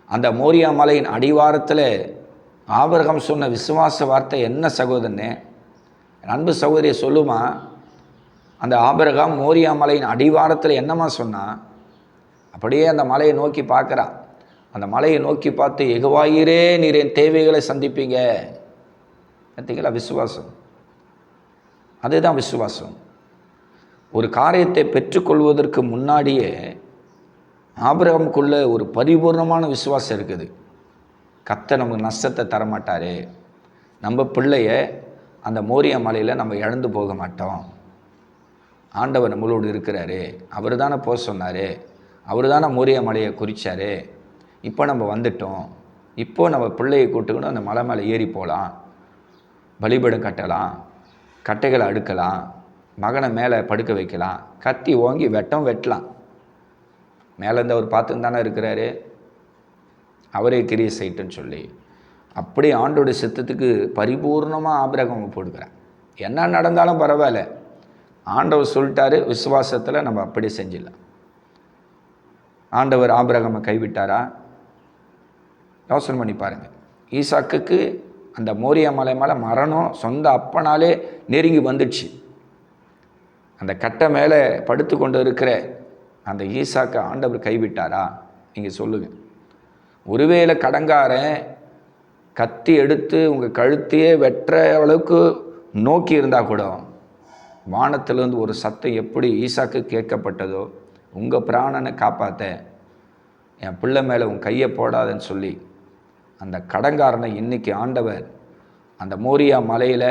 அந்த மோரியா மலையின் அடிவாரத்தில் ஆபிரகாம் சொன்ன விசுவாச வார்த்தை என்ன சகோதரனே? அன்பு சகோதரியை சொல்லுமா, அந்த ஆபிரகாம் மோரியா மலையின் அடிவாரத்தில் என்னம்மா சொன்னான்? அப்படியே அந்த மலையை நோக்கி பார்க்குறான். அந்த மலையை நோக்கி பார்த்து, யெகோவாயீரே, நீர் என் தேவைகளை சந்திப்பீங்க. பார்த்தீங்களா விசுவாசம்? அதுதான் விசுவாசம். ஒரு காரியத்தை பெற்றுக்கொள்வதற்கு முன்னாடியே ஆபிரகாமுக்குள்ள ஒரு பரிபூர்ணமான விசுவாசம் இருக்குது. கர்த்தர் நமக்கு நஷ்டத்தை தரமாட்டார், நம்ம பிள்ளைய அந்த மோரியா மலையில் நம்ம இழந்து போக மாட்டோம், ஆண்டவர் நம்மளோடு இருக்கிறாரு, அவர் தானே போக சொன்னார், அவர் தானே மோரியா மலையை குறித்தார், இப்போ நம்ம வந்துட்டோம், இப்போது நம்ம பிள்ளையை கூட்டுக்கணும், அந்த மலை மேலே ஏறி போகலாம், பலிபீடம் கட்டலாம், கட்டைகளை அடுக்கலாம், மகனை மேலே படுக்க வைக்கலாம், கத்தி ஓங்கி வெட்டலாம். மேலேருந்து அவர் பார்த்துன்னு தானே இருக்கிறாரு, அவரே கிரியை செய்யட்டுன்னு சொல்லி அப்படி ஆண்டோடைய சித்தத்துக்கு பரிபூர்ணமாக ஆபிரகாம் போடுகிறார். என்ன நடந்தாலும் பரவாயில்ல, ஆண்டவர் சொல்லிட்டாரு, விசுவாசத்தில் நம்ம அப்படி செஞ்சிடலாம். ஆண்டவர் ஆபிரகாமை கைவிட்டாரா? யோசனை பண்ணி பாருங்கள். ஈசாக்குக்கு அந்த மோரியா மலை மேலே மரணம் சொந்த அப்பனாலே நெருங்கி வந்துடுச்சு. அந்த கட்டை மேலே படுத்து கொண்டு இருக்கிற அந்த ஈசாக்கை ஆண்டவர் கைவிட்டாரா? நீங்கள் சொல்லுங்கள். ஒருவேளை கடங்காரன் கத்தி எடுத்து உங்கள் கழுத்தையே வெட்டுற அளவுக்கு நோக்கி இருந்தால் கூட வானத்திலேருந்து ஒரு சத்தம் எப்படி ஈசாக்கு கேட்கப்பட்டதோ, உங்கள் பிராணனை காப்பாற்ற என் பிள்ளை மேலே உன் கையை போடாதன்னு சொல்லி அந்த கடங்காரனை இன்னைக்கு ஆண்டவர் அந்த மோரியா மலையில்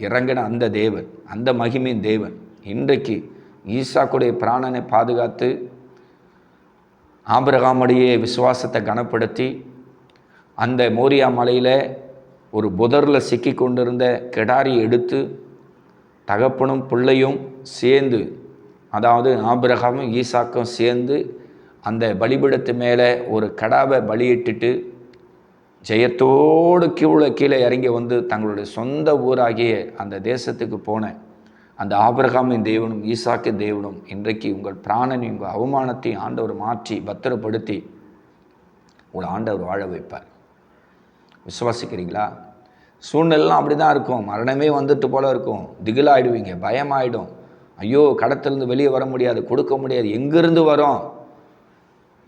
இறங்கின அந்த தேவன், அந்த மகிமையின் தேவன் இன்றைக்கு ஈசாக்குடைய பிராணனை பாதுகாத்து ஆபிரகாமுடைய விசுவாசத்தை கனப்படுத்தி அந்த மோரியா மலையில் ஒரு புதரில் சிக்கி கொண்டிருந்த கெடாரியை எடுத்து தகப்பனும் பிள்ளையும் சேர்ந்து, அதாவது ஆபிரகாமும் ஈசாக்கும் சேர்ந்து அந்த பலிபீடத்து மேலே ஒரு கடாவை பலியிட்டுட்டு ஜெயத்தோடு கீழே இறங்கி வந்து தங்களுடைய சொந்த ஊராகிய அந்த தேசத்துக்கு போன அந்த ஆபிரகாமின் தேவனும் ஈசாக்கின் தேவனும் இன்றைக்கு உங்கள் பிராணனையும் உங்கள் அவமானத்தையும் ஆண்டவர் மாற்றி பத்திரப்படுத்தி உங்களை ஆண்டவர் வாழ வைப்பார். விசுவாசிக்கிறீங்களா? சூழ்நிலாம் அப்படி தான் இருக்கும். மரணமே வந்துட்டு போல இருக்கும். திகிலாயிடுவீங்க, பயமாயிடும். ஐயோ, கடத்திலிருந்து வெளியே வர முடியாது, கொடுக்க முடியாது, எங்கேருந்து வரோம்,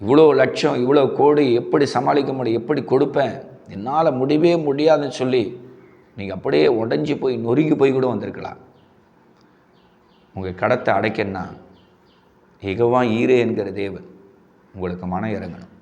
இவ்வளோ லட்சம், இவ்வளோ கோடி எப்படி சமாளிக்க முடியும், எப்படி கொடுப்பேன், என்னால் முடியவே முடியாதுன்னு சொல்லி நீங்கள் அப்படியே உடஞ்சி போய் நொறுங்கி போய் கூட வந்திருக்கலாம். உங்கள் கடத்தை அடைக்கன்னா யெகோவா ஈரே என்கிற தேவன் உங்களுக்கு மனம் இறங்கணும்.